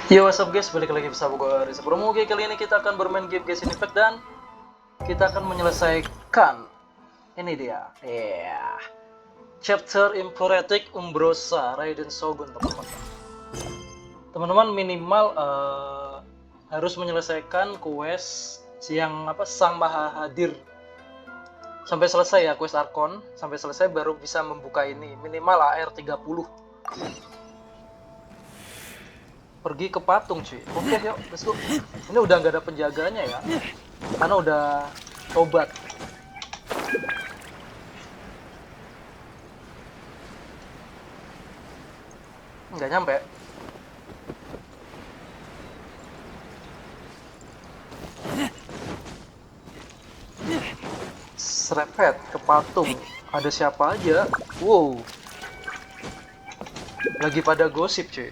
Yo, what's up guys, balik lagi bersama gue Risa Promo. Oke, kali ini kita akan bermain game Genshin Impact dan kita akan menyelesaikan ini dia, chapter Imperatrix Umbrosa Raiden Shogun, teman-teman. Teman-teman minimal harus menyelesaikan quest yang Sang Maha Hadir sampai selesai ya, quest Archon sampai selesai baru bisa membuka ini, minimal AR 30. Pergi ke Patung cuy. Oke, yuk, let's go. Ini udah nggak ada penjaganya ya, karena udah tobat. Nggak nyampe. Serepet ke Patung. Ada siapa aja? Wow. Lagi pada gosip cuy.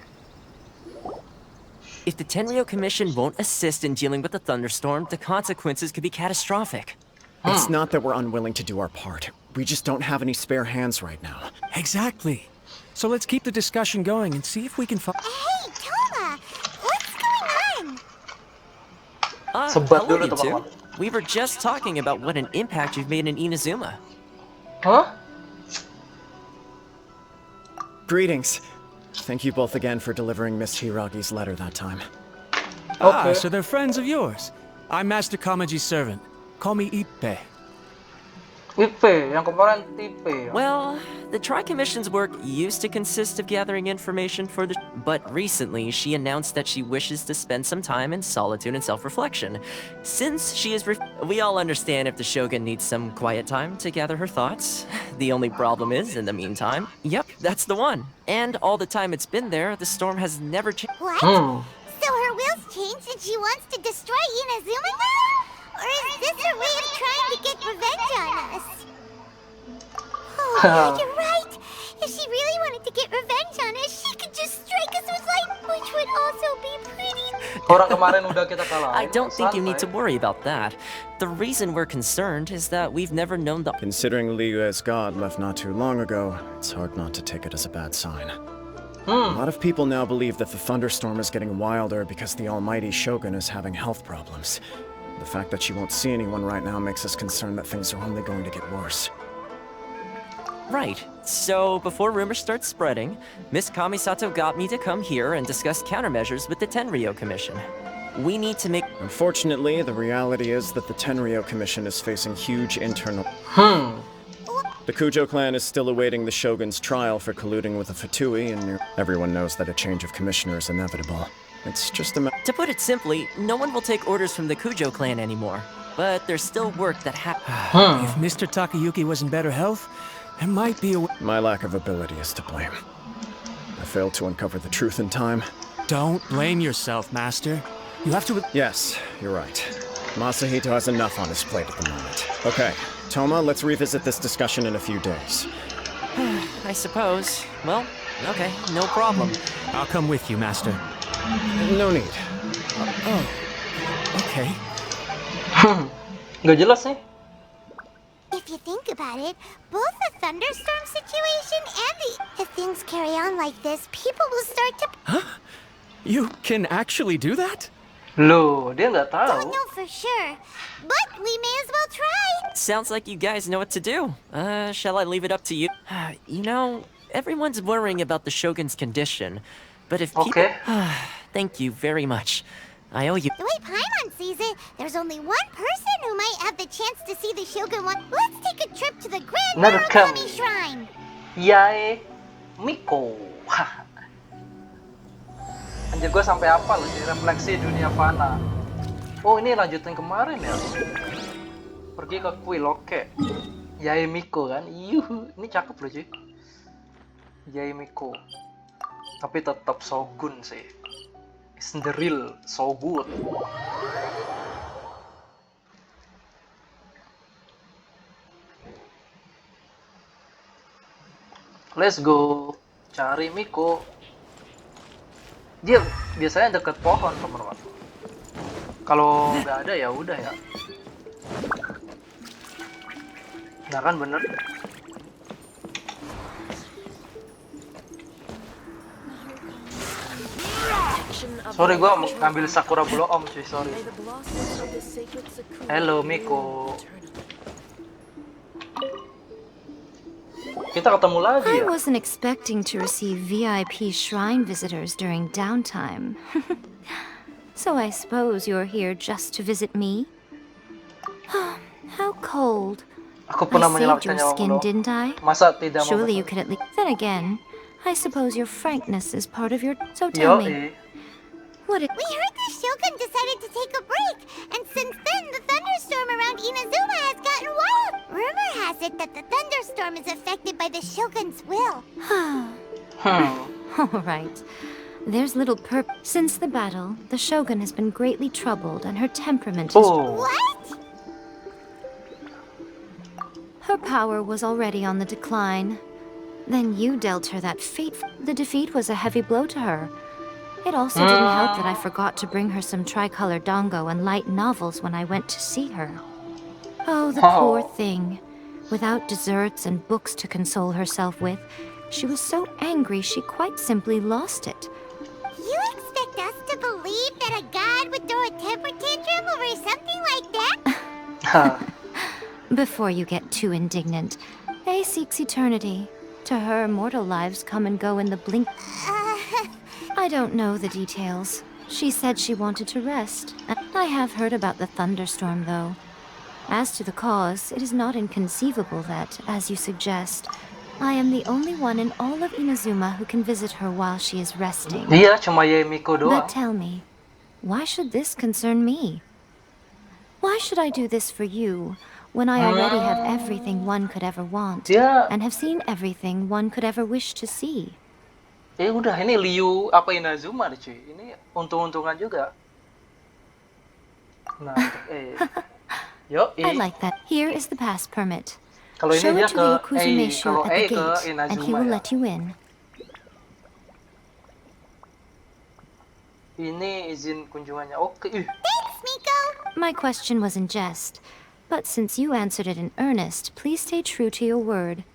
If the Tenryou Commission won't assist in dealing with the thunderstorm, the consequences could be catastrophic. It's not that we're unwilling to do our part. We just don't have any spare hands right now. Exactly. So let's keep the discussion going and see if we can find... Hey, Thoma! What's going on? Sebat Hello, dulu you two. teman-teman. We were just talking about what an impact you've made in Inazuma. Hah? Greetings. Thank you both again for delivering Miss Hiragi's letter that time. Ah, Okay. so they're friends of yours. I'm Master Kamaji's servant. Call me Ippe. Ipe, yang kemarin tipe. Well, the Tri-Commission's work used to consist of gathering information for the... But recently, she announced that she wishes to spend some time in solitude and self-reflection. Since she is... We all understand if the Shogun needs some quiet time to gather her thoughts. The only problem is, in the meantime... Yep, that's the one. And all the time it's been there, the storm has never changed. What? So her will's changed and she wants to destroy Inazuma now? Or is this her way of trying to get revenge on us? Oh, yeah, you're right. If she really wanted to get revenge on us, she could just strike us with lightning, which would also be pretty... Orang kemarin udah kita kalah. I don't think you need to worry about that. The reason we're concerned is that we've never known the... Considering Liyue's god left not too long ago, it's hard not to take it as a bad sign. A lot of people now believe that the thunderstorm is getting wilder because the almighty Shogun is having health problems. The fact that she won't see anyone right now makes us concerned that things are only going to get worse. Right. So, before rumors start spreading, Miss Kamisato got me to come here and discuss countermeasures with the Tenryou Commission. We need to make... Unfortunately, the reality is that the Tenryou Commission is facing huge internal... The Kujou clan is still awaiting the Shogun's trial for colluding with the Fatui, and everyone knows that a change of commissioner is inevitable. It's just a To put it simply, no one will take orders from the Kujou clan anymore. But there's still work that If Mr. Takayuki was in better health, there might be a... My lack of ability is to blame. I failed to uncover the truth in time. Don't blame yourself, Master. You have to... Yes, you're right. Masahito has enough on his plate at the moment. Okay, Thoma, let's revisit this discussion in a few days. I suppose. Well, okay, no problem. I'll come with you, Master. No need. Okay. Nggak jelas nih. If you think about it, both the thunderstorm situation and if things carry on like this, people will start to... You can actually do that? Loh, dia nggak Don't tahu. know for sure, but we may as well try. Sounds like you guys know what to do. Shall I leave it up to you? You know, everyone's worrying about the Shogun's condition. But if people... Okay. Thank you very much. I owe you... The way Paimon sees it, there's only one person who might have the chance to see the Shogun one. Let's take a trip to the Grand Welcome. Narukami Shrine. Yae Miko. Anjir, gue sampai apa loh sih, refleksi dunia Fana. Oh, ini lanjutin kemarin ya. Pergi ke Kuil, oke. Yae Miko kan. Yuhu, ini cakep loh cuy. Yae Miko. Tapi tetap Shogun sih. It's the real Shogun. Let's go. Cari Miko. Dia biasanya deket pohon, teman-teman. Kalau nggak ada ya udah ya. Nah kan bener. Sorry, gua ngambil Sakura Bloom cuy, sorry. Hello Miko. Kita ketemu lagi I ya? wasn't expecting to receive VIP shrine visitors during downtime. So I suppose you're here just to visit me? How cold. Aku I pernah saved menyelamatkan your nyawa skin, Bloom. didn't I? Masa tidak mau Surely you betul? could at least... Then again, I suppose your frankness is part of your... So tell me, what it... We heard the Shogun decided to take a break, and since then the thunderstorm around Inazuma has gotten wild. Rumor has it that the thunderstorm is affected by the Shogun's will. All right. There's little Since the battle, the Shogun has been greatly troubled, and her temperament is... Oh, What? Her power was already on the decline. Then you dealt her that fate. The defeat was a heavy blow to her. It also didn't help that I forgot to bring her some tricolor dango and light novels when I went to see her. Oh, the poor thing. Without desserts and books to console herself with, she was so angry she quite simply lost it. You expect us to believe that a god would throw a temper tantrum over something like that? Before you get too indignant, Ei seeks eternity. To her, mortal lives come and go in the blink. I don't know the details. She said she wanted to rest. I have heard about the thunderstorm, though. As to the cause, it is not inconceivable that, as you suggest, I am the only one in all of Inazuma who can visit her while she is resting. Iya, cuma Yae Miko doang. But tell me, why should this concern me? Why should I do this for you, when I already have everything one could ever want, Dia, and have seen everything one could ever wish to see? udah ini Liu apa Inazuma deh cuy. Ini untung-untungan juga. Nah, yo, I like that. Here is the pass permit. kalau ini Show dia it to ke the Yokozumeshu kalau at the ke gate, and he Inazuma will ya. let you in. Ini izin kunjungannya. Oke, Thanks, Miko. My question was in jest, but since you answered it in earnest, please stay true to your word.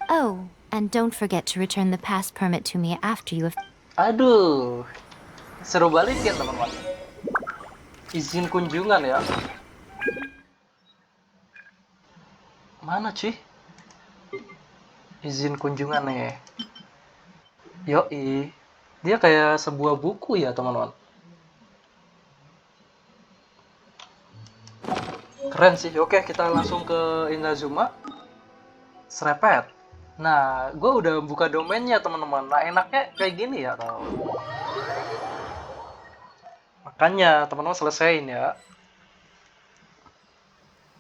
Oh, and don't forget to return the pass permit to me after you have... Aduh, seru balikin teman-teman. Izin kunjungan ya. Mana cuy? Izin kunjungan nih. Yoi, dia kayak sebuah buku ya teman-teman. Keren sih. Oke, kita langsung ke Inazuma. Serepet. Nah, gue udah buka domainnya teman-teman. Nah, enaknya kayak gini ya tau. Makanya teman-teman selesaiin ya.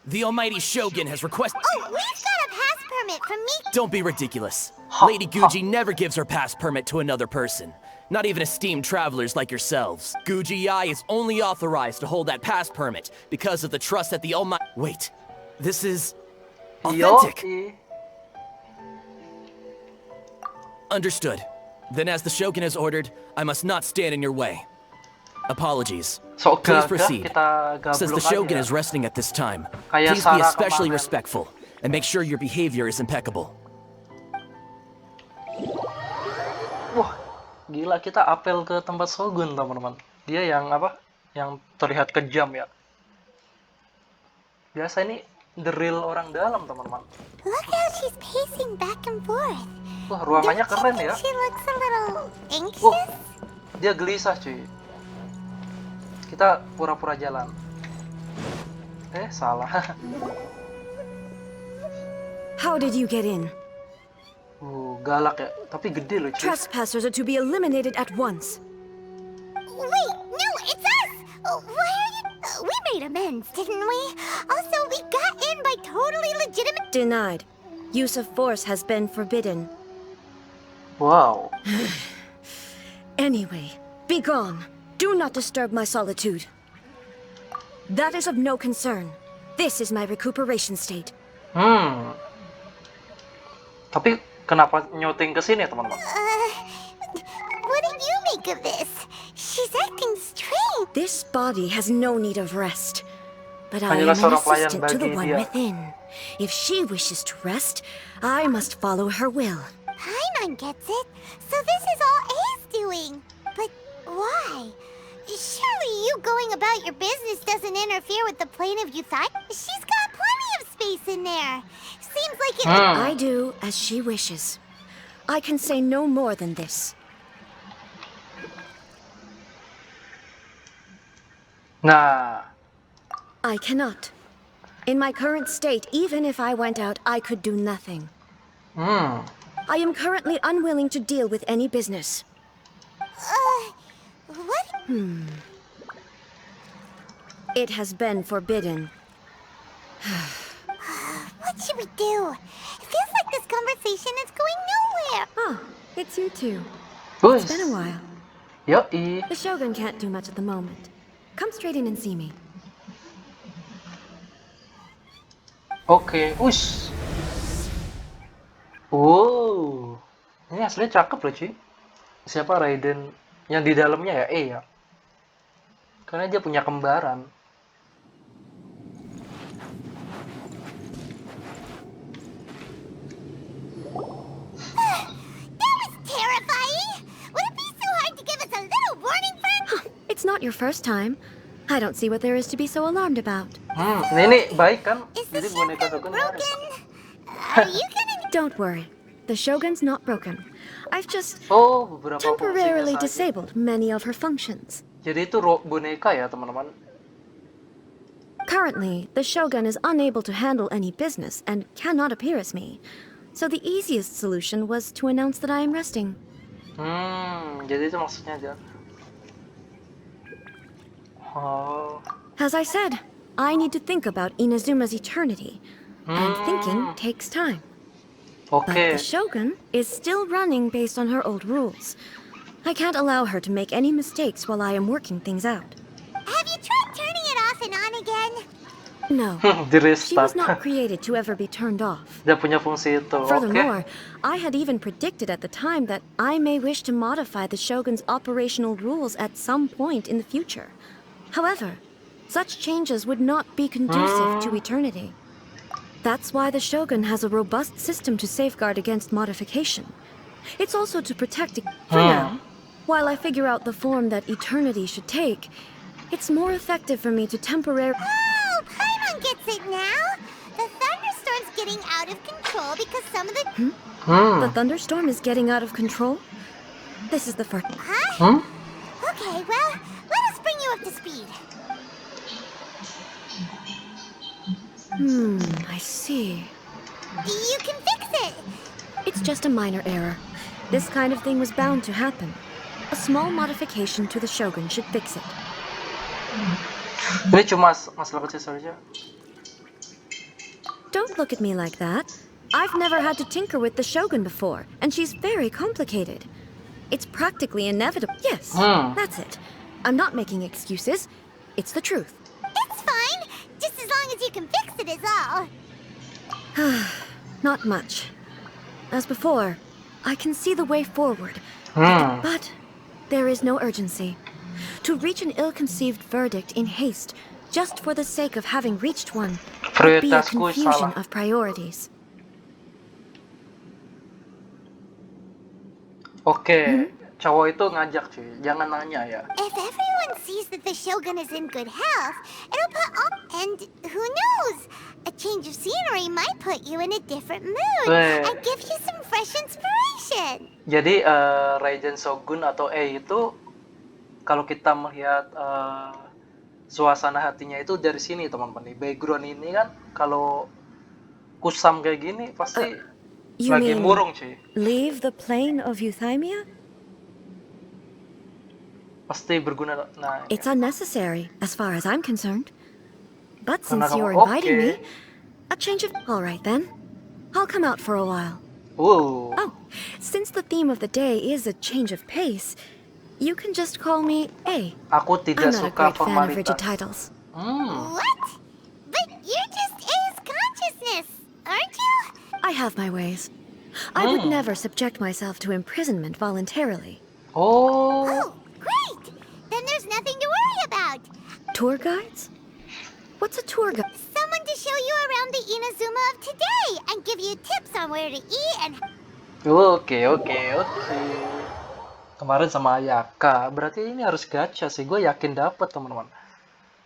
The almighty Shogun has requested... Oh, we've got a pass permit from Miko. Don't be ridiculous. Lady Guji never gives her pass permit to another person. Not even esteemed travelers like yourselves. Guji Yae is only authorized to hold that pass permit because of the trust that the almighty... Wait, this is... authentic. Yoi. Understood. Then as the Shogun has ordered, I must not stand in your way. Apologies. So Please gagah proceed. kita Since the gablok Shogun aja. is resting at this time, Kayak please be Sarah especially kemarin. respectful and make sure your behavior is impeccable. Wah, gila kita apel ke tempat Shogun teman-teman. Dia yang apa? Yang terlihat kejam ya. Biasa ini the real orang dalam teman-teman. Look how she's pacing back and forth. Wah, ruangannya Don't you keren think ya. She looks a little anxious. Wah, dia gelisah cuy. Kita pura-pura jalan. Salah. How did you get in? Galak ya. Tapi gede loh cuy. Trespassers are to be eliminated at once. Wait, no, it's us! Why are you... we made amends, didn't we? Also, we got in by totally legitimate... Denied. Use of force has been forbidden. Wow. Anyway, be gone. Do not disturb my solitude. That is of no concern. This is my recuperation state. Tapi kenapa nyuting ke sini teman-teman? What did you make of this? She's acting strange. This body has no need of rest. But I am Hanyalah an seorang pelayan assistant to the bagi one dia. within. If she wishes to rest, I must follow her will. Paimon gets it. So this is all A's doing. But why? about your business doesn't interfere with the plane of Yuthai? She's got plenty of space in there. Seems like it. I do as she wishes. I can say no more than this. Nah. I cannot. In my current state, even if I went out, I could do nothing. I am currently unwilling to deal with any business. What? It has been forbidden. What should we do? It feels like this conversation is going nowhere. Oh, it's you two. Bus. It's been a while. Yoi. The Shogun can't do much at the moment. Come straight in and see me. Oke, ush. Wow. Ini aslinya cakep loh, cuy. Siapa Raiden yang di dalamnya ya? Ya. Karena dia punya kembaran. It's not your first time. I don't see what there is to be so alarmed about. Ini baik kan? Is the Jadi boneka Shogun Shogun broken? Are you gonna... Don't worry. The Shogun's not broken. I've just beberapa temporarily fungsinya saja. disabled many of her functions. Jadi itu boneka ya, teman-teman. Currently, the Shogun is unable to handle any business and cannot appear as me. So the easiest solution was to announce that I am resting. Jadi itu maksudnya aja. Oh. As I said, I need to think about Inazuma's eternity. And thinking takes time. But the Shogun is still running based on her old rules. I can't allow her to make any mistakes while I am working things out. Have you tried turning it off and on again? No. Di She was restart. not created to ever be turned off. Dia punya fungsi itu. Furthermore, I had even predicted at the time that I may wish to modify the Shogun's operational rules at some point in the future. However, such changes would not be conducive to eternity. That's why the Shogun has a robust system to safeguard against modification. It's also to protect it. For now, while I figure out the form that eternity should take, it's more effective for me to temporarily... Oh, Paimon gets it now. The thunderstorm's getting out of control because some of the... The thunderstorm is getting out of control? This is the first... Huh? Okay, well, let us bring you up to speed. I see. You can fix it. It's just a minor error. This kind of thing was bound to happen. A small modification to the Shogun should fix it. Ini cuma masalah kecil saja. Don't look at me like that. I've never had to tinker with the Shogun before, and she's very complicated. It's practically inevitable. Yes, that's it. I'm not making excuses. It's the truth. It's fine. Just as long as you can fix it is all. Not much. As before, I can see the way forward. But there is no urgency. To reach an ill-conceived verdict in haste, just for the sake of having reached one, would be a Prioritasku confusion salah. of priorities. Oke, cowok itu ngajak cuy, jangan nanya ya. If everyone sees that the Shogun is in good health, it'll put all... And who knows? A change of scenery might put you in a different mood and give you some fresh inspiration. Jadi Raiden Shogun atau Ei itu kalau kita melihat suasana hatinya itu dari sini teman-teman. Background ini kan kalau kusam kayak gini pasti You lagi mean murung cuy. leave the plane of Euthymia? Pasti berguna. Nah, It's unnecessary, as far as I'm concerned. But since Karena you're kamu- inviting oke. me, a change of... All right then. I'll come out for a while. Wow. Oh, since the theme of the day is a change of pace, you can just call me A. Aku tidak I'm not a suka great fan of rigid formalitas. titles. What? But you're just A's consciousness, aren't you? I have my ways. I would never subject myself to imprisonment voluntarily. Oh, Oh, great! Then there's nothing to worry about. Tour guides? What's a tour guide? Someone to show you around the Inazuma of today and give you tips on where to eat and... oke. Kemarin sama Ayaka, berarti ini harus gacha sih. Gue yakin dapet teman-teman.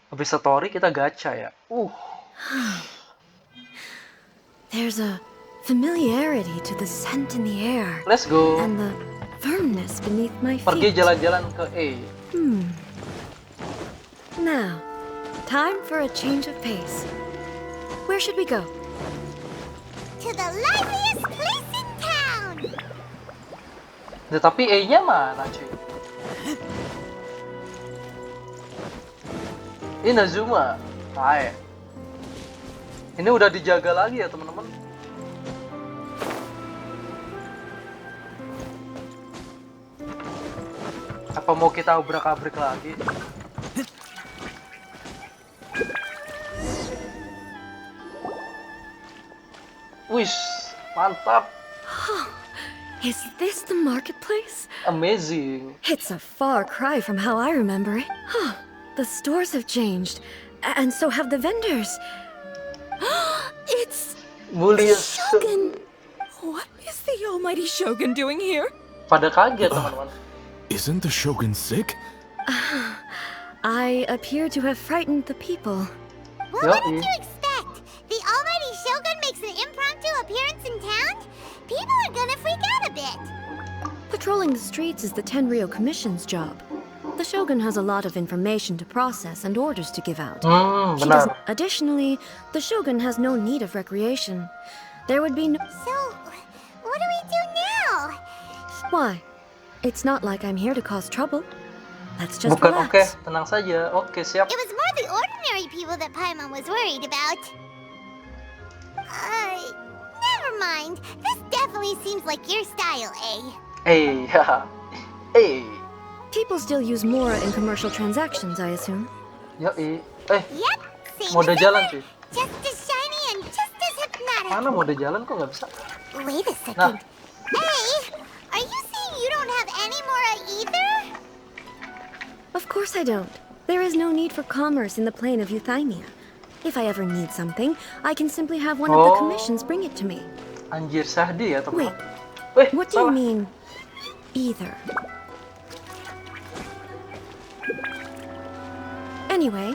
Habis story kita gacha ya. There's a familiarity to the scent in the air. Let's go. And the firmness beneath my Pergi feet. jalan-jalan ke E. Now, time for a change of pace. Where should we go? To the liveliest place in town! Tapi E-nya mana cuy? Inazuma. Hai. Ini udah dijaga lagi ya teman-teman. Apa mau kita obrak-abrik lagi? Wish, mantap. Is this the marketplace? Amazing. It's a far cry from how I remember it. The stores have changed, and so have the vendors. It's Mulia Shogun. What is the almighty Shogun doing here? Pada kaget teman-teman. Isn't the Shogun sick? I appear to have frightened the people. Well, what did you expect? The almighty Shogun makes an impromptu appearance in town? People are gonna freak out a bit. Patrolling the streets is the Tenryou Commission's job. The Shogun has a lot of information to process and orders to give out. Benar. Additionally, the Shogun has no need of recreation. There would be no... So, what do we do now? Why? It's not like I'm here to cause trouble. Let's just Bukan, relax. oke, tenang saja. Oke, siap. It was more the ordinary people that Paimon was worried about. Never mind. This definitely seems like your style, eh? Haha. Eh. People still use Mora in commercial transactions, I assume. Yoi. Yep, same Mode as jalan ever. cuy. Just as shiny and just as hypnotic. Mana mode jalan kok nggak bisa? Wait a Nah. second. Hey, are you saying you don't have any Mora either? Of course I don't. There is no need for commerce in the plane of Euthymia. If I ever need something, I can simply have one of the commissions bring it to me. Anjir, Sahdi ya teman. Wait, what do you mean, either? Anyway,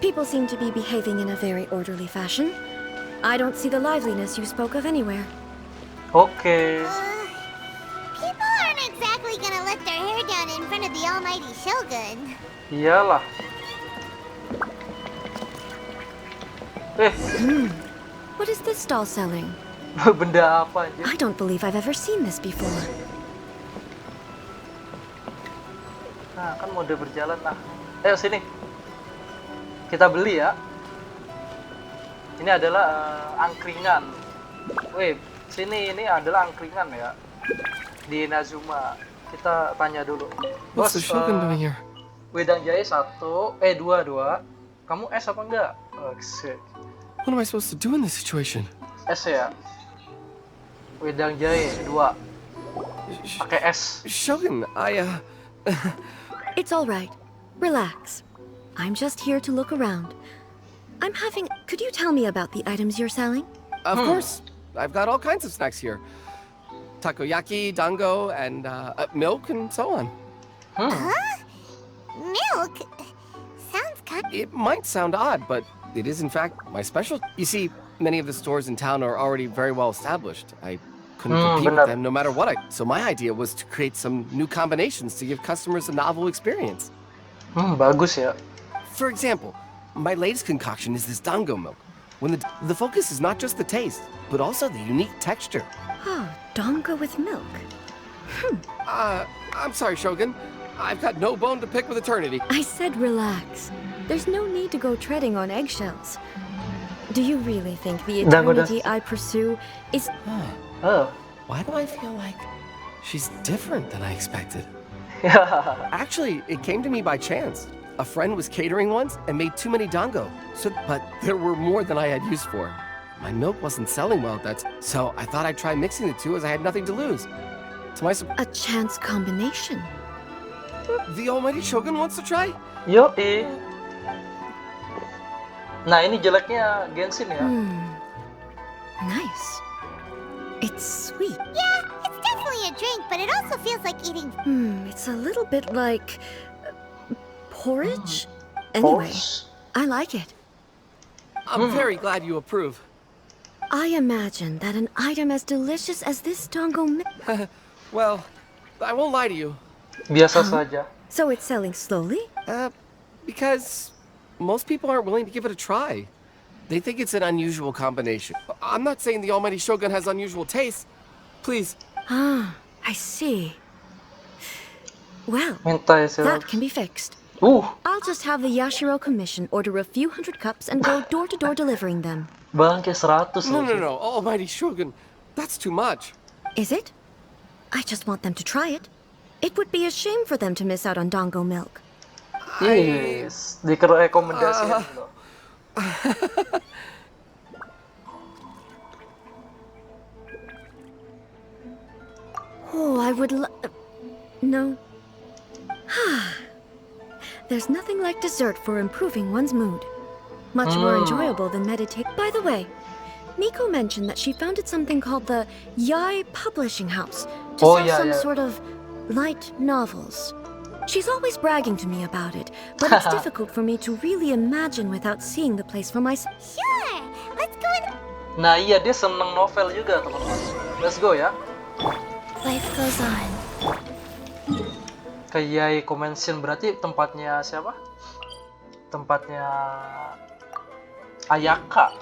people seem to be behaving in a very orderly fashion. I don't see the liveliness you spoke of anywhere. Oke. People aren't exactly gonna let their hair down in front of the almighty Shogun. Iyalah. What is this stall selling? Benda apa anjir? I don't believe I've ever seen this before. Nah, kan mode berjalan nah. Ayo sini. Kita beli ya. Ini adalah angkringan. Wih, sini ini adalah angkringan ya. Di Inazuma. Kita tanya dulu. What's the Shogun doing here? Wedang jahe 1, 2. Kamu S apa enggak? Oh, shit. What am I supposed to do in this situation? S ya. Wedang jahe 2. Pakai S. Shogun, It's all right. Relax. I'm just here to look around. Could you tell me about the items you're selling? Of course. I've got all kinds of snacks here. Takoyaki, dango, and milk, and so on. Milk? Sounds kind of... It might sound odd, but it is in fact my specialty. You see, many of the stores in town are already very well established. I couldn't compete with them no matter what So my idea was to create some new combinations to give customers a novel experience. Bagus ya. For example, my latest concoction is this dango milk. When the focus is not just the taste, but also the unique texture. Oh, dango with milk. I'm sorry, Shogun. I've got no bone to pick with eternity. I said relax. There's no need to go treading on eggshells. Do you really think the eternity I pursue is... Why do I feel like she's different than I expected? Actually, it came to me by chance. A friend was catering once and made too many dango. But there were more than I had use for. My milk wasn't selling well, so I thought I'd try mixing the two as I had nothing to lose. To my a chance combination. The almighty Shogun wants to try? Yoi. Nah, ini jeleknya Genshin ya. Nice. It's sweet. Yeah, it's definitely a drink, but it also feels like eating... It's a little bit like... porridge? Anyway, I like it. I'm very glad you approve. I imagine that an item as delicious as this dango Well, I won't lie to you. Biasa saja. So it's selling slowly? Because most people aren't willing to give it a try. They think it's an unusual combination. I'm not saying the Almighty Shogun has unusual taste. Please. Ah, I see. Well, Minta that can be fixed. I'll just have the Yashiro Commission order a few hundred cups and go door to door delivering them. Bangke 100 loh. No. Almighty Shogun. That's too much. Is it? I just want them to try it. It would be a shame for them to miss out on dango milk. Yes, direkomendasikan loh. Oh, I would no. There's nothing like dessert for improving one's mood. Much more enjoyable than meditate. By the way, Miko mentioned that she founded something called the Yae Publishing House to sell some sort of light novels. She's always bragging to me about it, but it's difficult for me to really imagine without seeing the place for myself. Sure, let's go in. Nah iya, dia seneng novel juga teman-teman. Let's go ya. Life goes on. Ke Yae Convention berarti tempatnya siapa? Tempatnya Ayaka.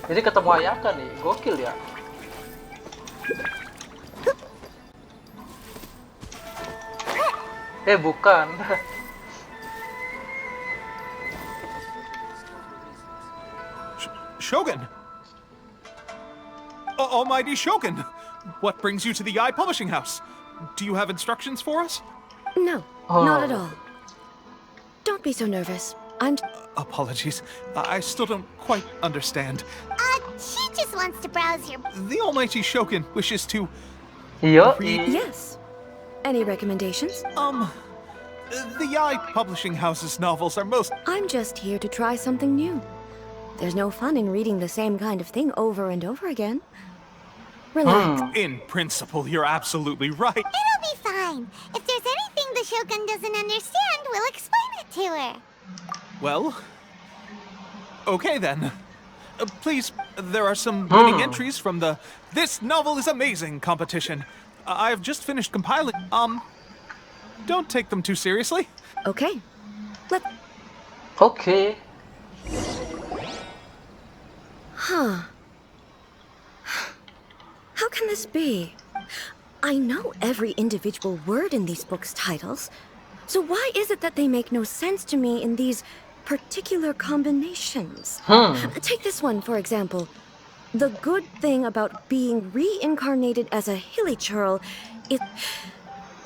Jadi ketemu Ayaka nih, gokil ya. Bukan. Shogun! Almighty Shogun! What brings you to the Yae Publishing House? Do you have instructions for us? No, not at all. Don't be so nervous. Apologies. I still don't quite understand. She just wants to browse your... The Almighty Shogun wishes to... Yes. Any recommendations? The Yae Publishing House's novels are most... I'm just here to try something new. There's no fun in reading the same kind of thing over and over again. Relax. In principle, you're absolutely right. It'll be fine. If there's anything the Shogun doesn't understand, we'll explain it to her. Well... Okay then. Please, there are some winning entries from the This Novel is Amazing competition. I've just finished compiling... Don't take them too seriously. Okay. Okay. Huh. How can this be? I know every individual word in these books' titles, so why is it that they make no sense to me in these particular combinations? Take this one, for example. The good thing about being reincarnated as a hilly churl is...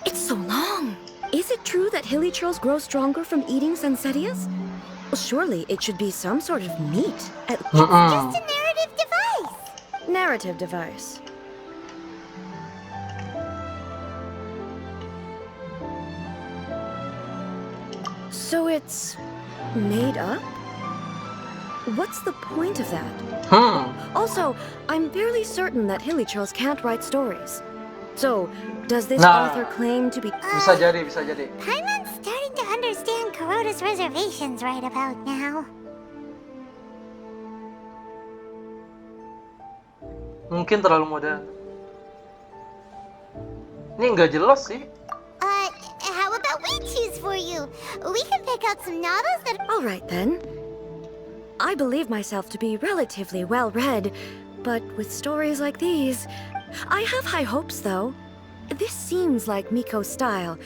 It's so long. Is it true that hilly churls grow stronger from eating Sansetias? Well, surely it should be some sort of meat. It's just a narrative device. Narrative device. So it's made up? What's the point of that? Also, I'm fairly certain that hilly churls can't write stories. So, does this author claim to be... Bisa jadi. Paimon's starting to understand Kuroda's reservations right about now. Mungkin terlalu muda. Ini nggak jelas sih. How about we choose for you? We can pick out some novels that... All right, then. I believe myself to be relatively well-read, but with stories like these... I have high hopes, though. This seems like Miko's style.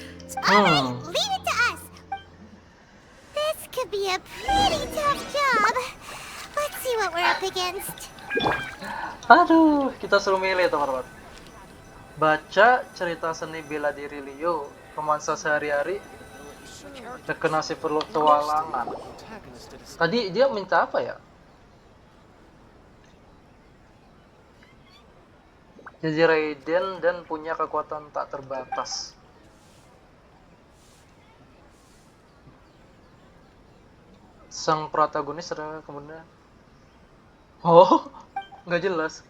Alright, leave it to us. This could be a pretty tough job. Let's see what we're up against. Aduh, kita suruh milih teman-teman. Baca cerita seni bela diri Leo, romansa sehari-hari, rekenasi petualangan. Tadi dia minta apa ya? Jadi Raiden dan punya kekuatan tak terbatas. Sang protagonis adalah kemudian... Oh, nggak jelas.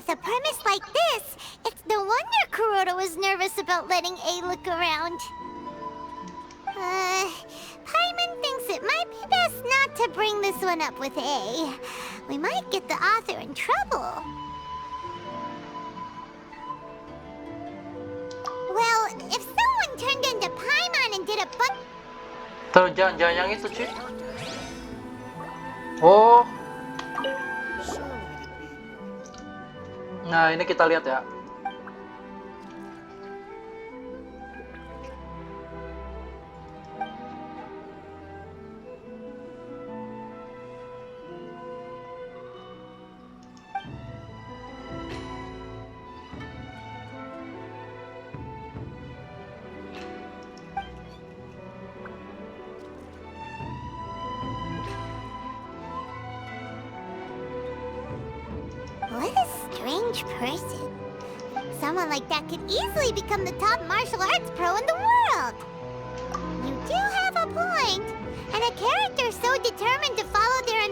With a premise like this, it's no wonder Kuroda was nervous about letting A look around. Paimon thinks it might be best not to bring this one up with A. We might get the author in trouble. Well, if someone turned into Paimon and did a Tuh, jangan yang itu, Ci. Oh. Nah, ini kita lihat ya. What a strange person. Someone like that could easily become the top martial arts pro in the world. You do have a point. And a character so determined to follow their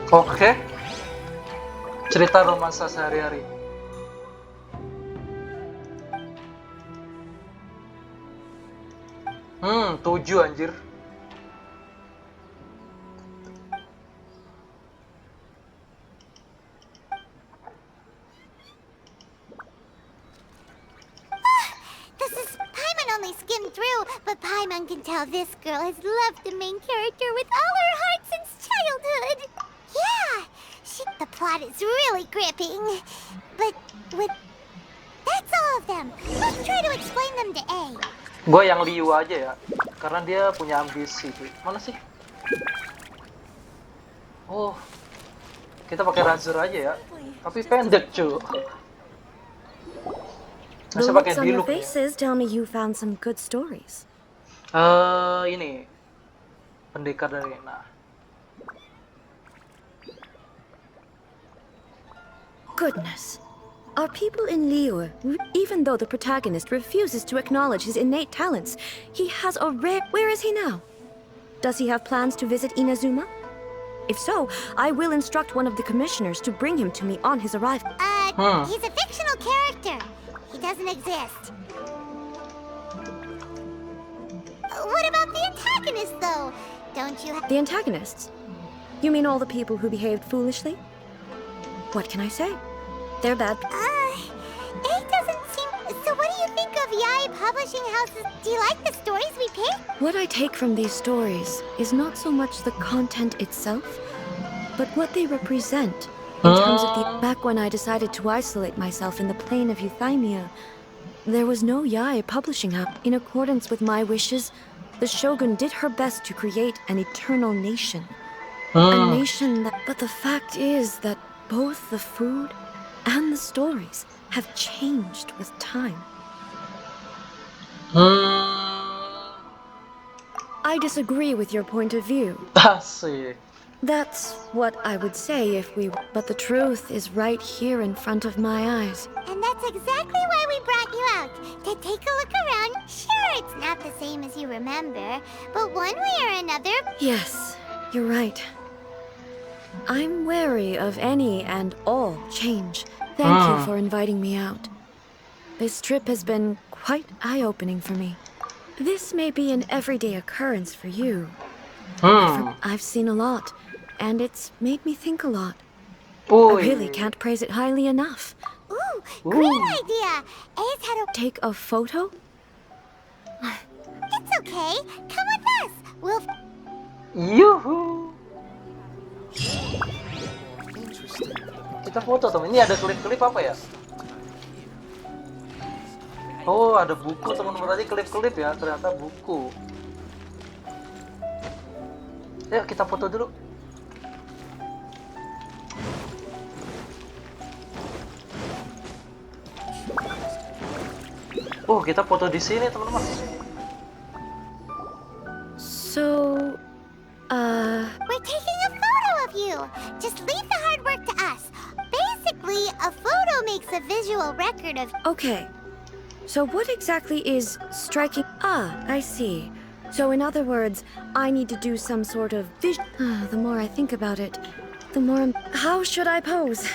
Oke. Cerita romansa sehari-hari. Tujuh anjir. But Paimon can tell this girl has loved the main character with all her heart since childhood. Yeah, the plot is really gripping. But that's all of them. Let's try to explain them to A. Gue yang Liu aja ya, karena dia punya ambisi. Mana sih? Oh, kita pakai razor aja ya, tapi pendek cuy. The looks on your faces tell me you found some good stories. Ini pendekar dari Goodness. Are people in Liu, even though the protagonist refuses to acknowledge his innate talents, he has a rare... Where is he now? Does he have plans to visit Inazuma? If so, I will instruct one of the commissioners to bring him to me on his arrival. He's a fictional character. He doesn't exist. What about the antagonists, though? Don't you have... The antagonists? You mean all the people who behaved foolishly? What can I say? They're bad. It doesn't seem... So what do you think of Yae Publishing House? Do you like the stories we pick? What I take from these stories is not so much the content itself, but what they represent. In terms of the... Back when I decided to isolate myself in the plane of Euthymia, there was no Yae Publishing House. In accordance with my wishes, the Shogun did her best to create an eternal nation. A nation that... But the fact is that both the food and the stories have changed with time. I disagree with your point of view. That's what I would say if we... But the truth is right here in front of my eyes. And that's exactly why we brought you out, to take a look around. Sure, it's not the same as you remember, but one way or another... Yes, you're right. I'm wary of any and all change. Thank you for inviting me out. This trip has been quite eye-opening for me. This may be an everyday occurrence for you. I've seen a lot, and it's made me think a lot. I really can't praise it highly enough. Ooh, great idea! Ace had a... Take a photo? It's okay. Come with us. We'll... Yuhu! Kita foto teman. Ini ada klip-klip apa ya? Oh, ada buku teman-teman, tadi klip-klip ya, ternyata buku. Yuk kita foto dulu. Oh, kita foto di sini teman-teman. So, we're taking a photo of you. Just leave the hard work to us. Basically, a photo makes a visual record of... Okay. So what exactly is striking... I see. So in other words, I need to do some sort of vision... the more I think about it, the more... How should I pose?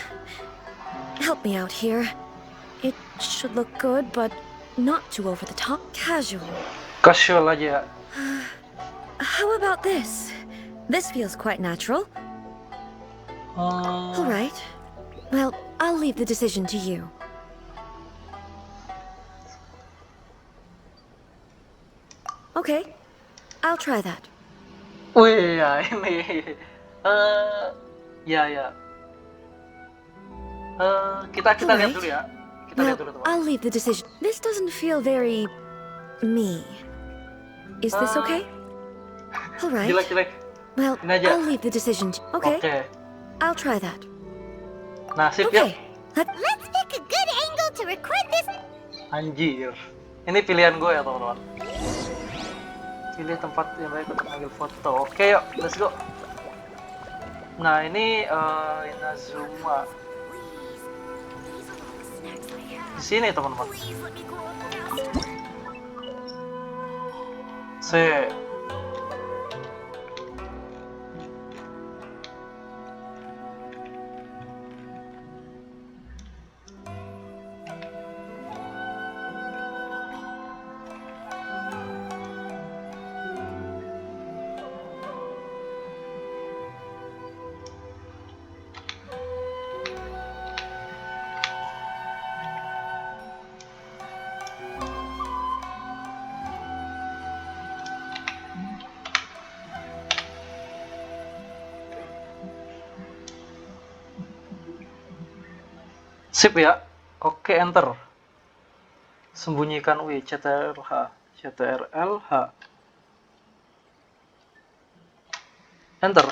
help me out here. It should look good, but not too over the top. Casual. Casual aja. How about this? This feels quite natural. All right. Well, I'll leave the decision to you. Okay, I'll try that. Wih, ya ini. Ya. Kita lihat dulu ya. Kita lihat dulu, teman. I'll leave the decision. This doesn't feel very me. Is this okay? All right. Jelek. Well, I'll leave the decision. Okay. I'll try that. Nah, sip Okay. ya. Let's pick a good angle to record this. Anjir. Ini pilihan gue ya, teman-teman. Pilih tempat yang baik untuk mengambil foto. Oke, yuk, let's go. Nah, ini Inazuma. Di sini, teman-teman. Sip ya. Oke, enter. Sembunyikan CTRL H. Enter.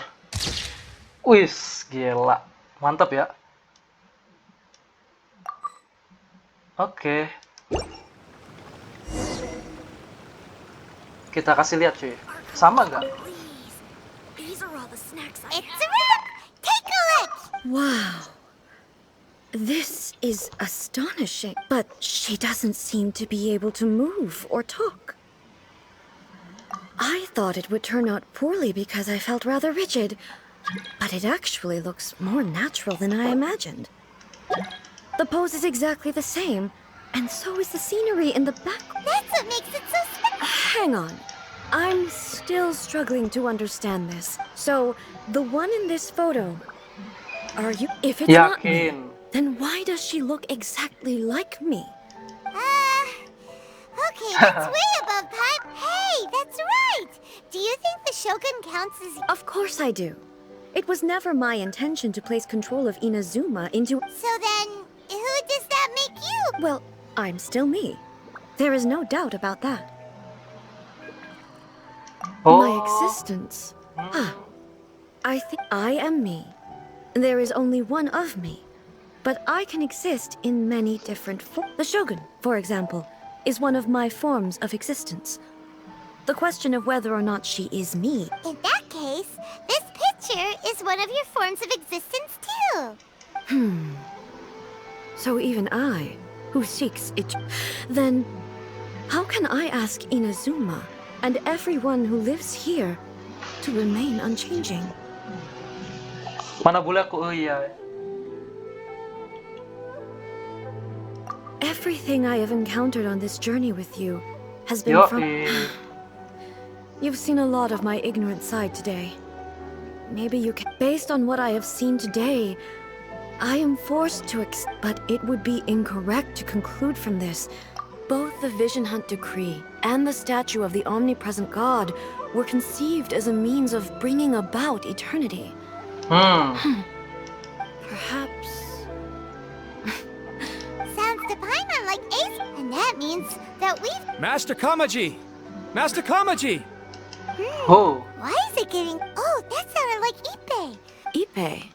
Wis, gila. Mantap ya. Oke. Kita kasih lihat, cuy. Sama nggak? It's a wrap! Take a look! Wow. This is astonishing, but she doesn't seem to be able to move or talk. I thought it would turn out poorly because I felt rather rigid, but it actually looks more natural than I imagined. The pose is exactly the same, and so is the scenery in the back. That's what makes it so special. Hang on. I'm still struggling to understand this. So, the one in this photo, are you? If it's not me, then why does she look exactly like me? Okay, that's way above pipe. Hey, that's right! Do you think the Shogun counts as... Of course I do. It was never my intention to place control of Inazuma into... So then, who does that make you? Well, I'm still me. There is no doubt about that. My existence. I think I am me. There is only one of me. But I can exist in many different forms. The Shogun, for example, is one of my forms of existence. The question of whether or not she is me. In that case, this picture is one of your forms of existence too. So even I, who seeks it, then how can I ask Inazuma and everyone who lives here to remain unchanging? Mana boleh aku iya. Everything I have encountered on this journey with you has been from... You've seen a lot of my ignorant side today. Maybe you can... Based on what I have seen today, I am forced to but it would be incorrect to conclude from this. Both the Vision Hunt Decree and the statue of the Omnipresent God were conceived as a means of bringing about eternity. Perhaps... Sounds to Paimon like Ace, and that means that we've... Master Kamaji! Master Kamaji! Oh. Why is it getting... Oh, that sounded like Ippei. Ippei?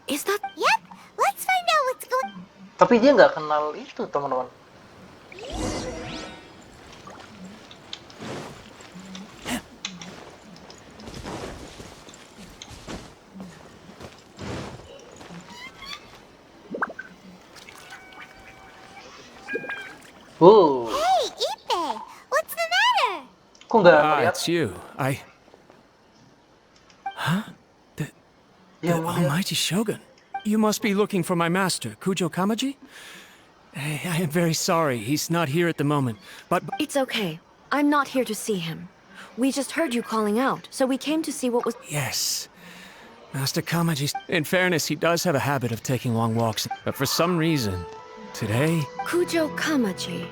Is that... Yep, let's find out what's going... Tapi dia nggak kenal itu, teman-teman. Hey, Ippei! What's the matter? Kok nggak ngeliat? It's you. Huh? The Almighty Shogun. You must be looking for my master, Kujou Kamaji? I am very sorry, he's not here at the moment, but... It's okay. I'm not here to see him. We just heard you calling out, so we came to see what was... Yes. Master Kamaji... In fairness, he does have a habit of taking long walks, but for some reason, today... Kujou Kamaji.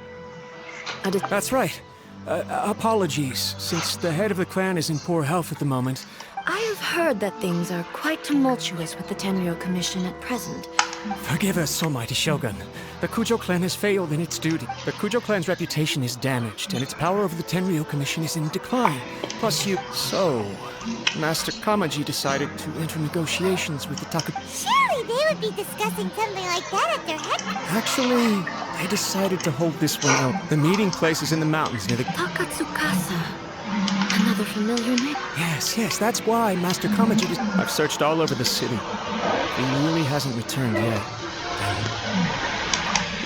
That's right. Apologies, since the head of the clan is in poor health at the moment. I have heard that things are quite tumultuous with the Tenryou Commission at present. Forgive us, Almighty Shogun. The Kujou clan has failed in its duty. The Kujou clan's reputation is damaged, and its power over the Tenryou Commission is in decline. Plus you... So, Master Kamaji decided to enter negotiations with the Surely they would be discussing something like that at their headquarters. Actually, they decided to hold this one out. The meeting place is in the mountains near the... Takatsukasa. Another familiar name? Yes, that's why Master Kamaji... I've searched all over the city. He really hasn't returned yet.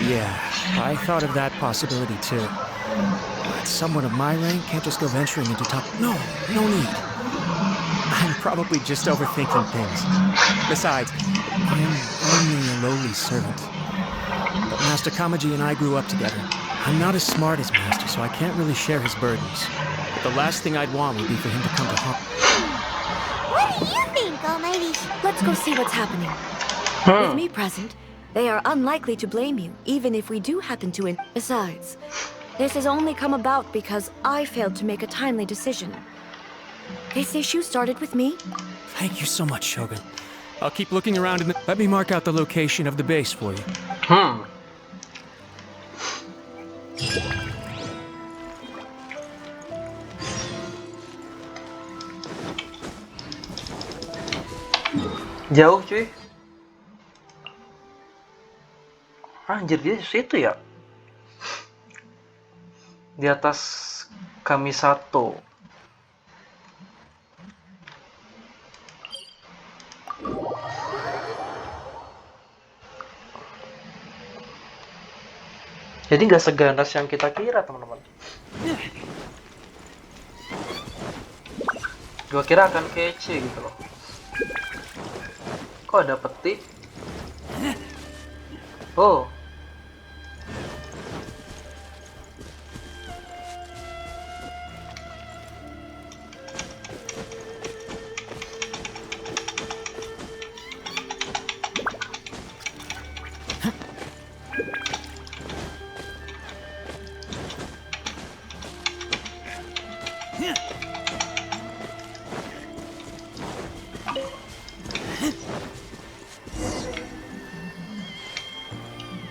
Yeah, I thought of that possibility too. But someone of my rank can't just go venturing into top... No need. I'm probably just overthinking things. Besides, I'm only a lowly servant. But Master Kamaji and I grew up together. I'm not as smart as Master, so I can't really share his burdens. But the last thing I'd want would be for him to come to harm. What do you think, Almighty? Let's go see what's happening. With me present, they are unlikely to blame you, even if we do happen to Besides, this has only come about because I failed to make a timely decision. This issue started with me. Thank you so much, Shogun. I'll keep looking around and let me mark out the location of the base for you. Jauh cuy. Anjir, dia di situ ya. Di atas Kamisato. Jadi nggak seganas yang kita kira, teman-teman. Gua kira akan kece gitu loh. Kok ada peti? Oh.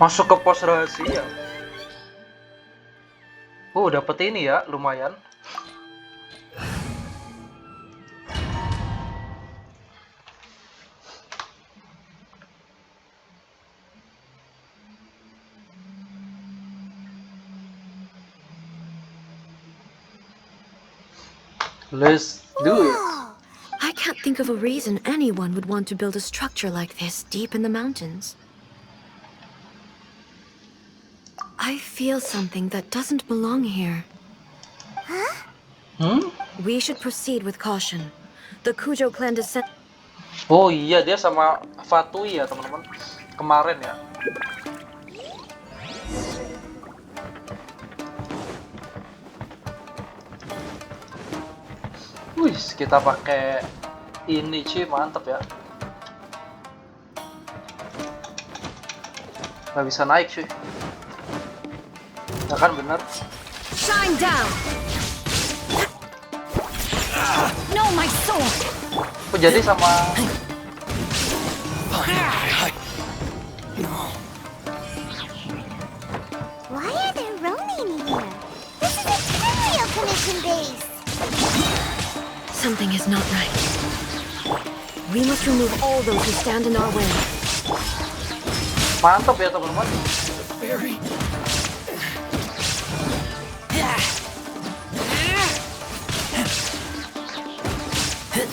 Masuk ke pos rahasia. Dapet ini ya, lumayan. Let's do it. I can't think of a reason anyone would want to build a structure like this deep in the mountains. I feel something that doesn't belong here. We should proceed with caution. The Kujou clan descent... Oh iya, dia sama Fatui ya, teman-teman. Kemarin ya. Wih, kita pakai ini cuy, mantep ya. Nggak bisa naik cuy. Ya kan bener. Shine down. No, my sword. Oh, jadi sama Why are there Ronin here? This is a Tenryou Commission base. Something is not right. We must remove all those who stand in our way. mantap ya teman-teman. Very.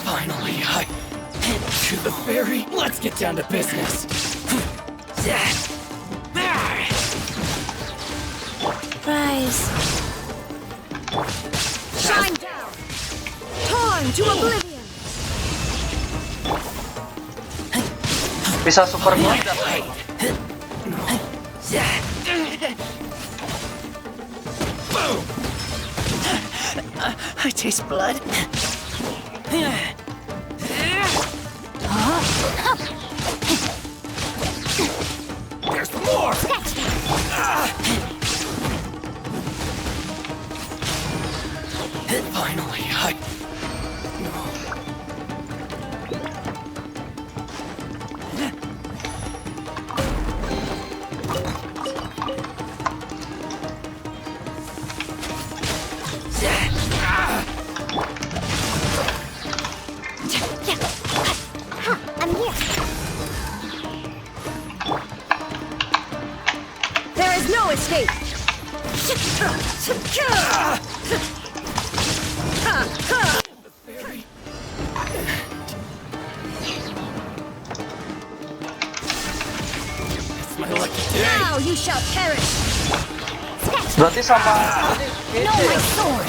Finally, to the ferry. Let's get down to business. Rise. Shine down. Torn to oblivion. Bisa super meledak. I taste blood. There's more! Finally, I'm here. There is no escape. Now you shall perish. Berarti sama ini No, my sword.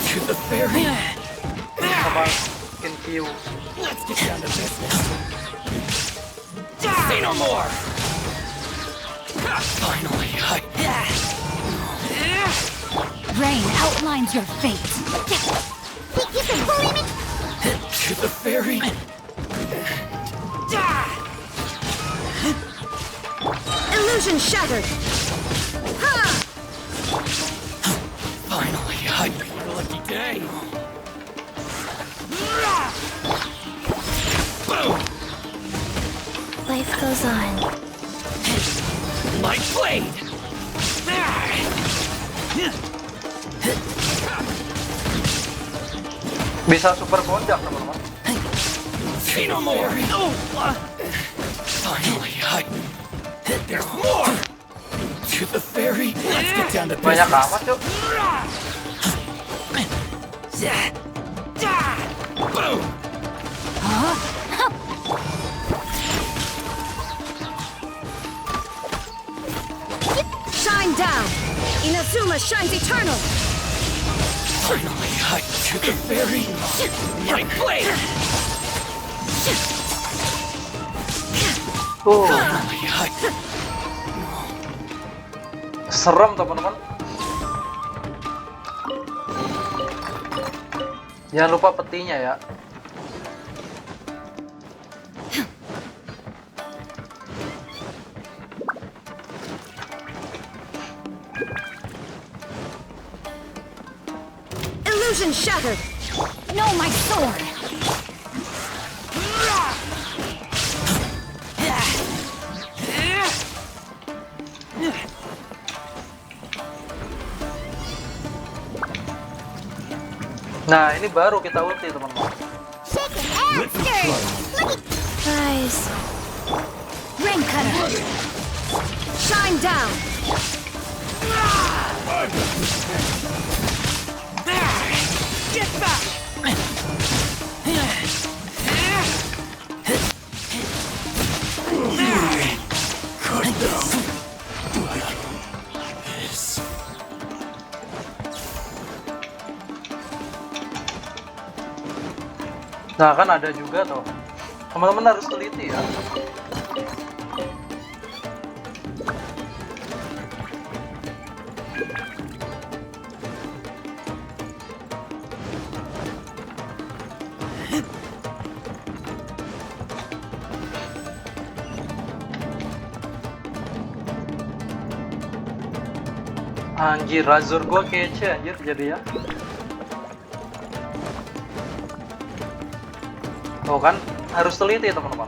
to the ferry. sama skin Q. Let's get down to business. Say no more. Finally, Rain outlines your fate. Think you can bully me? to the ferry. Illusion shattered. Finally, your lucky day. Life goes on. My blade. Bisa super kondak teman-teman. Say no more. Finally, there's more. To the ferry. Let's get down to Banyak business. amat cuk. Boom. Shine down. Inazuma shines eternal. Finally, to the ferry. My blade. Finally, Serem teman-teman. Jangan lupa petinya ya. Illusion shattered. No, my sword. Nah, ini baru kita ulti teman-teman. Guys, Rain cutter. Shine down. Get back. Nah, kan ada juga tuh. Teman-teman harus teliti ya. Anjir, razor gua kece anjir jadi ya. Tuh kan, harus teliti teman-teman.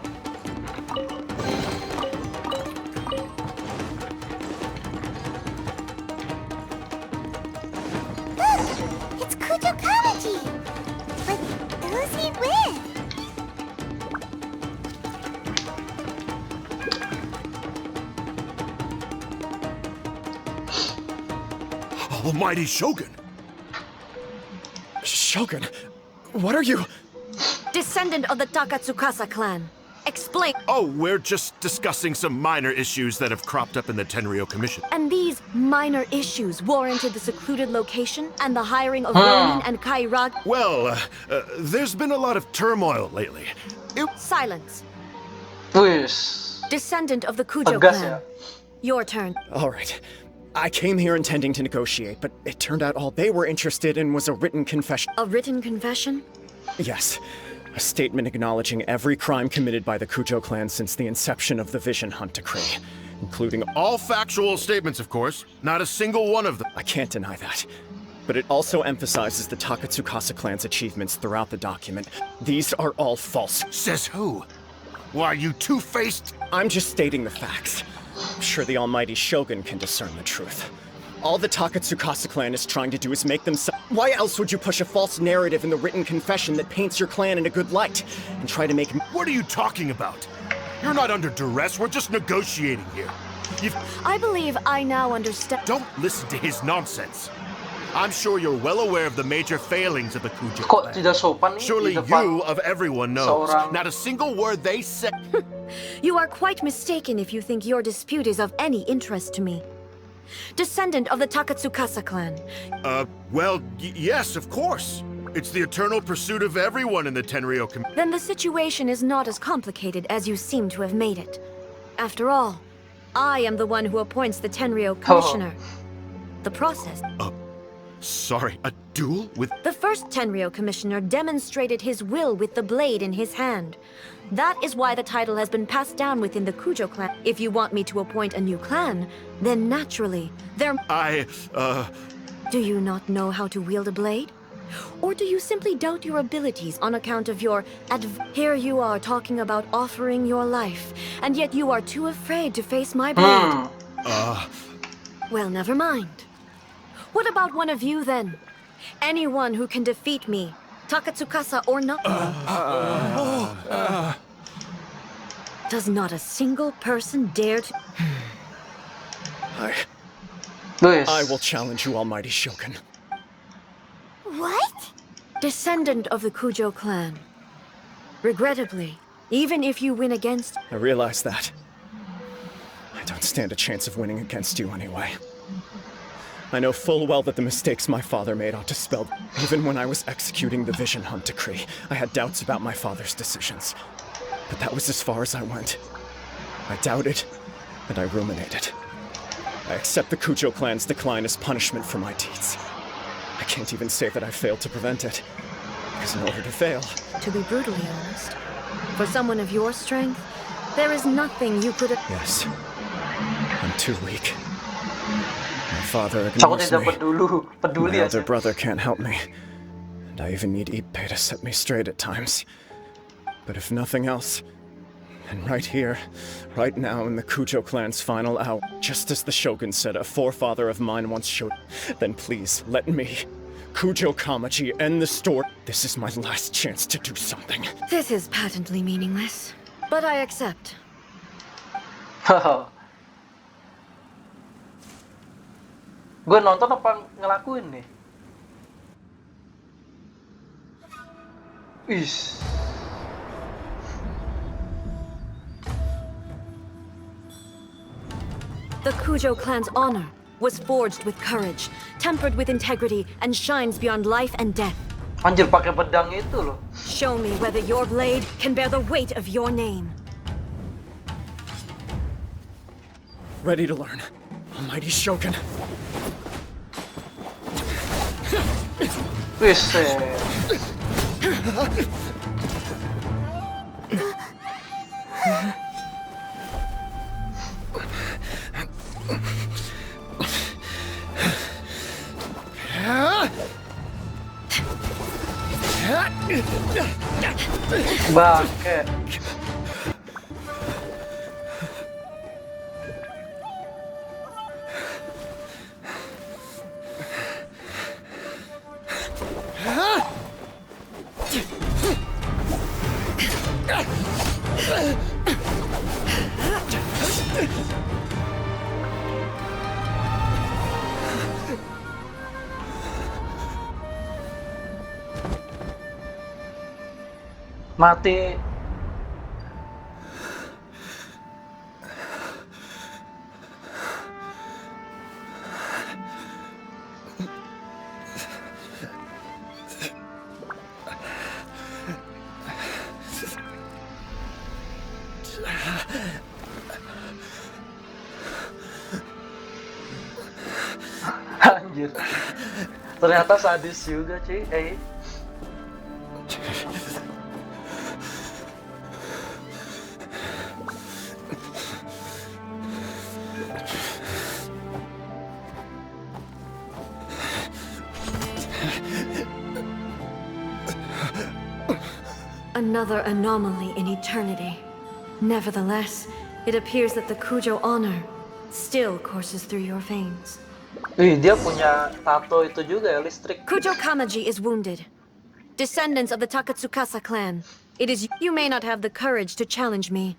It's Kujou Kamaji. But who's he with? Almighty Shogun! Shogun, what are you? Descendant of the Takatsukasa clan. Explain. Oh, we're just discussing some minor issues that have cropped up in the Tenryo Commission. And these minor issues warranted the secluded location and the hiring of Ronin and Kairagi. Well, there's been a lot of turmoil lately. Silence. Wis. Descendant of the Kujou Tegas clan. ya. Your turn. All right. I came here intending to negotiate, but it turned out all they were interested in was a written confession. A written confession? Yes. A statement acknowledging every crime committed by the Kujou clan since the inception of the Vision Hunt Decree, including All factual statements, of course. Not a single one of them. I can't deny that. But it also emphasizes the Takatsukasa clan's achievements throughout the document. These are all false. Says who? Why, you two-faced... I'm just stating the facts. I'm sure the almighty Shogun can discern the truth. All the Takatsukasa clan is trying to do is make themselves... Why else would you push a false narrative in the written confession that paints your clan in a good light, and try to make... What are you talking about? You're not under duress, we're just negotiating here. I believe I now understand. Don't listen to his nonsense. I'm sure you're well aware of the major failings of the Kujou Kok clan. tidak sopan nih Surely di depan you, of everyone, knows. seorang- Not a single word they said. You are quite mistaken if you think your dispute is of any interest to me. Descendant of the Takatsukasa clan. Well, yes, of course. It's the eternal pursuit of everyone in the Tenryou community. Then the situation is not as complicated as you seem to have made it. After all, I am the one who appoints the Tenryou commissioner. The process. Sorry, a duel with... The first Tenryou commissioner demonstrated his will with the blade in his hand. That is why the title has been passed down within the Kujou clan. If you want me to appoint a new clan, then naturally, there... Do you not know how to wield a blade? Or do you simply doubt your abilities on account of your Here you are talking about offering your life, and yet you are too afraid to face my blade. Well, never mind. What about one of you, then? Anyone who can defeat me, Takatsukasa or not? Does not a single person dare to... I will challenge you, almighty Shogun. What? Descendant of the Kujou clan. Regrettably, even if you win against... I realize that. I don't stand a chance of winning against you anyway. I know full well that the mistakes my father made ought to spell... Even when I was executing the Vision Hunt Decree, I had doubts about my father's decisions. But that was as far as I went. I doubted, and I ruminated. I accept the Kujou clan's decline as punishment for my deeds. I can't even say that I failed to prevent it. Because in order to fail... To be brutally honest, for someone of your strength, there is nothing you could have... Yes. I'm too weak. My father Aku ignores tidak me. peduli My elder aja. brother can't help me. And I even need Ippei to set me straight at times. But if nothing else, then right here, right now in the Kujou clan's final hour, just as the Shogun said a forefather of mine once showed, then please let me, Kujou Kamaji, end the story. This is my last chance to do something. This is patently meaningless, but I accept. Gue nonton apa ngelakuin nih? Is. The Kujou clan's honor was forged with courage, tempered with integrity, and shines beyond life and death. Anjir pakai pedang itu loh. Show me whether your blade can bear the weight of your name. Ready to learn. Almighty Shogun. Wis. Bangke. Mati. Anjir. Ternyata sadis juga cuy. Another anomaly in eternity. Nevertheless, it appears that the Kujou honor still courses through your veins. Dia punya tato itu juga ya, listrik. Kujou Kamaji is wounded. Descendants of the Takatsukasa clan, it is you may not have the courage to challenge me,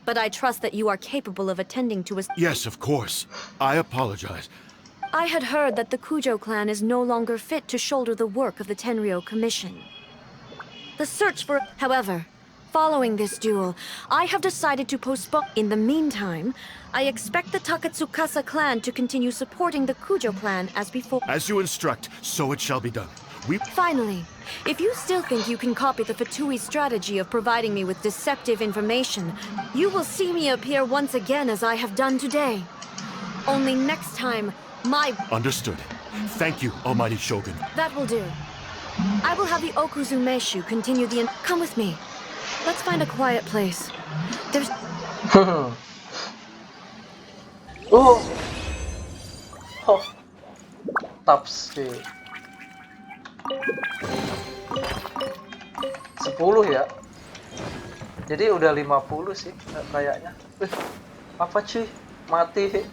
but I trust that you are capable of attending to us. Yes, of course. I apologize. I had heard that the Kujou clan is no longer fit to shoulder the work of the Tenryou Commission. The search for... However, following this duel, I have decided to postpone... In the meantime, I expect the Takatsukasa clan to continue supporting the Kujou clan as before. As you instruct, so it shall be done. Finally, if you still think you can copy the Fatui strategy of providing me with deceptive information, you will see me appear once again as I have done today. Only next time, my... Understood. Thank you, Almighty Shogun. That will do. I will have the Okuzumeshu continue the... Come with me. Let's find a quiet place. There's... Oh, taps sih. 10 ya. Jadi udah 50 sih kayaknya. Apa cuy? Mati.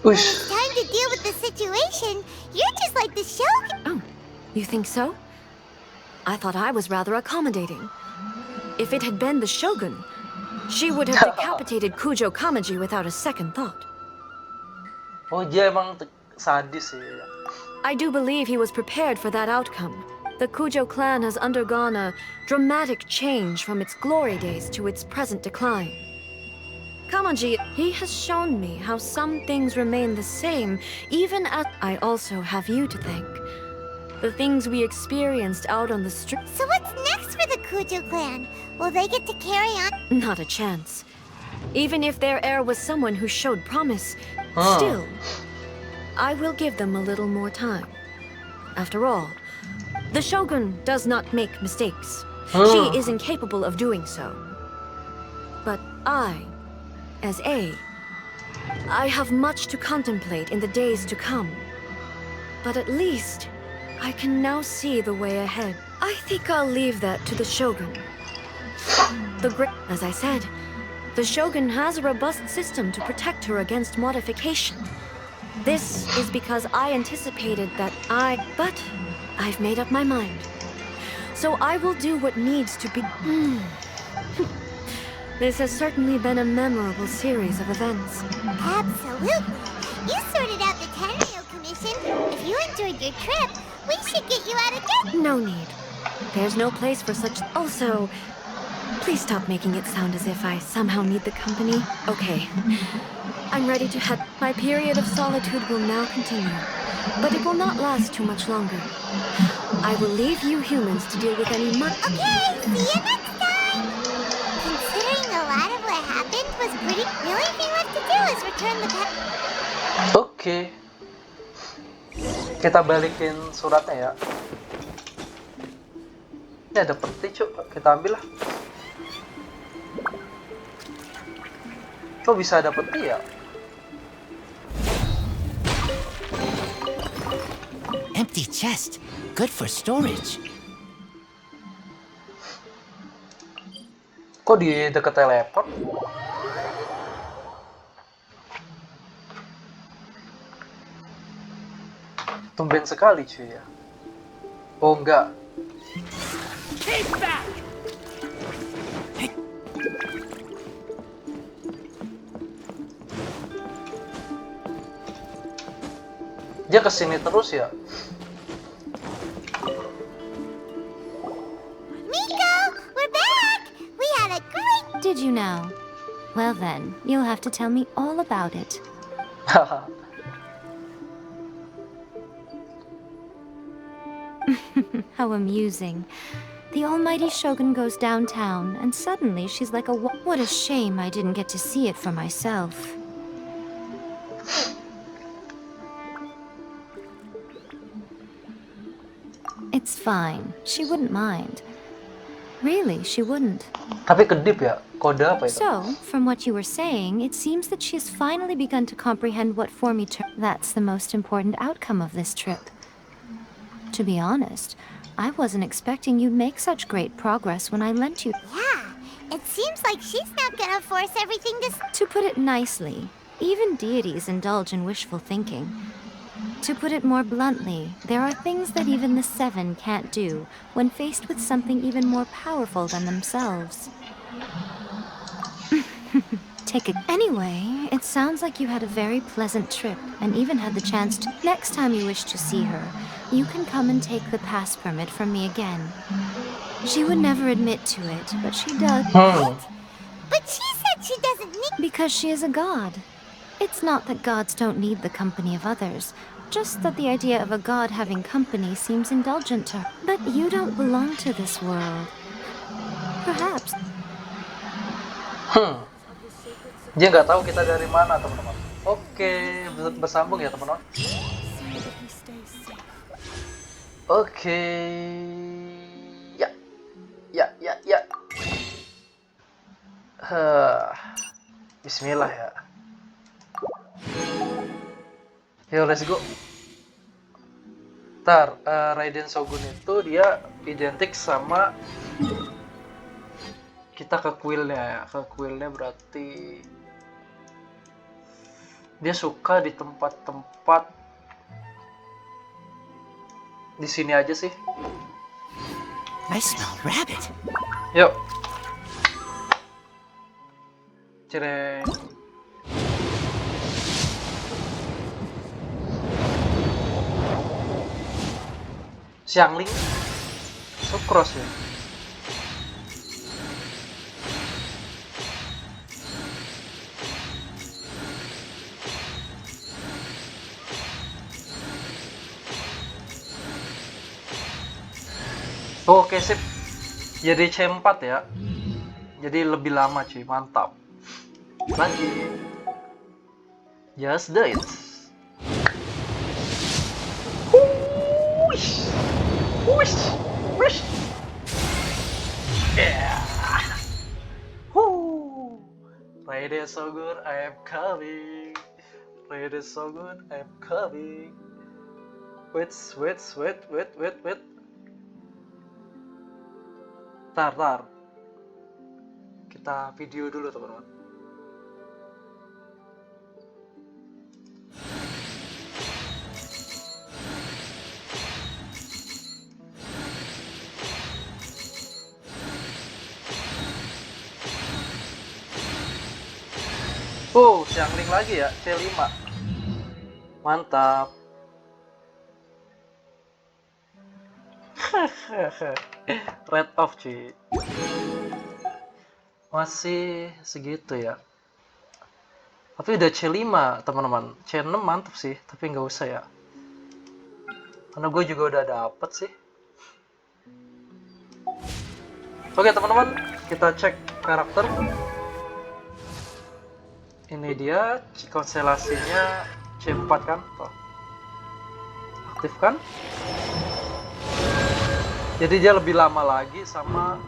When it's time to deal with the situation, you're just like the Shogun. Oh, you think so? I thought I was rather accommodating. If it had been the Shogun, she would have decapitated Kujou Kamaji without a second thought. Oh, dia emang sadis sih. I do believe he was prepared for that outcome. The Kujou clan has undergone a dramatic change from its glory days to its present decline. Kamaji, he has shown me how some things remain the same, even as I also have you to thank. The things we experienced out on the street. So what's next for the Kujou clan? Will they get to carry on? Not a chance. Even if their heir was someone who showed promise, still, I will give them a little more time. After all, the Shogun does not make mistakes. She is incapable of doing so. But as Ei, I have much to contemplate in the days to come. But at least, I can now see the way ahead. I think I'll leave that to the Shogun. As I said, the Shogun has a robust system to protect her against modification. This is because I anticipated that but I've made up my mind. So I will do what needs to be... This has certainly been a memorable series of events. Absolutely. You sorted out the Tenryou Commission. If you enjoyed your trip, we should get you out of debt. No need. There's no place for such... Also, please stop making it sound as if I somehow need the company. Okay. I'm ready to head... My period of solitude will now continue, but it will not last too much longer. I will leave you humans to deal with any Okay, see you next time! Considering a lot of what happened was pretty... The only thing left to do is return the pet... Oke. Kita balikin suratnya ya. Ini ada peti cuk, kita ambil lah. Kok bisa ada peti ya? Empty chest. Good for storage. Kok di dekat teleport? Tumben sekali cuy ya. Oh enggak. Keep back. Dia kesini terus ya? Miko, we're back! We had a great... Did you know? Well then, you'll have to tell me all about it. How amusing. The almighty Shogun goes downtown, and suddenly she's like a What a shame I didn't get to see it for myself. It's fine. She wouldn't mind. Really, she wouldn't. Tapi kedip ya? Kode apa itu? So, from what you were saying, it seems that she has finally begun to comprehend what form That's the most important outcome of this trip. To be honest, I wasn't expecting you'd make such great progress when I lent you. Yeah, it seems like she's not gonna force everything To put it nicely, even deities indulge in wishful thinking. To put it more bluntly, there are things that even the Seven can't do when faced with something even more powerful than themselves. Anyway, it sounds like you had a very pleasant trip and even had the chance to. Next time you wish to see her, you can come and take the pass permit from me again. She would never admit to it, but she does. What? But she said she doesn't need... Because she is a god. It's not that gods don't need the company of others, just that the idea of a god having company seems indulgent to her. But you don't belong to this world. Perhaps. Dia nggak tahu kita dari mana, teman-teman. Oke, bersambung ya, teman-teman. Oke. Ya. Bismillah ya. Yo, let's go. Raiden Shogun itu dia identik sama kita ke kuilnya ya. Ke kuilnya berarti dia suka di tempat-tempat di sini aja sih. I smell rabbit. Yuk. Cireng. Xiangling. So cross ya. Oke, sip. Jadi C4 ya. Jadi lebih lama cuy, mantap. Lanjut. Just do it. Wish. Yeah. Raiden Shogun, I am coming. Raiden Shogun, I am coming. Wait. Tar. Kita video dulu, teman-teman. Xiangling lagi ya, C5. Mantap. Red off cuy. Masih segitu ya. Tapi udah C5 teman-teman. C6 mantap sih, tapi nggak usah ya. Karena gue juga udah dapet sih. Oke teman-teman, kita cek karakter. Ini dia konstelasinya C4 kan? Tuh. Aktif kan? Jadi dia lebih lama lagi sama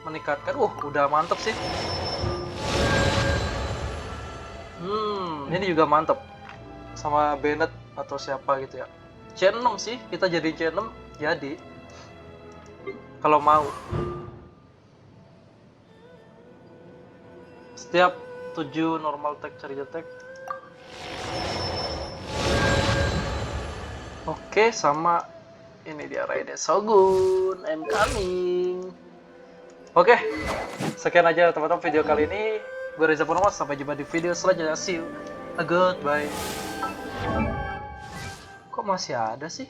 meningkatkan. Udah mantep sih. Ini juga mantep. Sama Bennett atau siapa gitu ya. C6 sih, kita jadi C6 jadi. Kalau mau. Setiap 7 normal tag cari attack. Oke, sama ini dia Raiden Shogun, I'm coming. Oke, sekian aja teman-teman video kali ini. Gue Reza Purnomo, sampai jumpa di video selanjutnya. See you. Goodbye. Kok masih ada sih?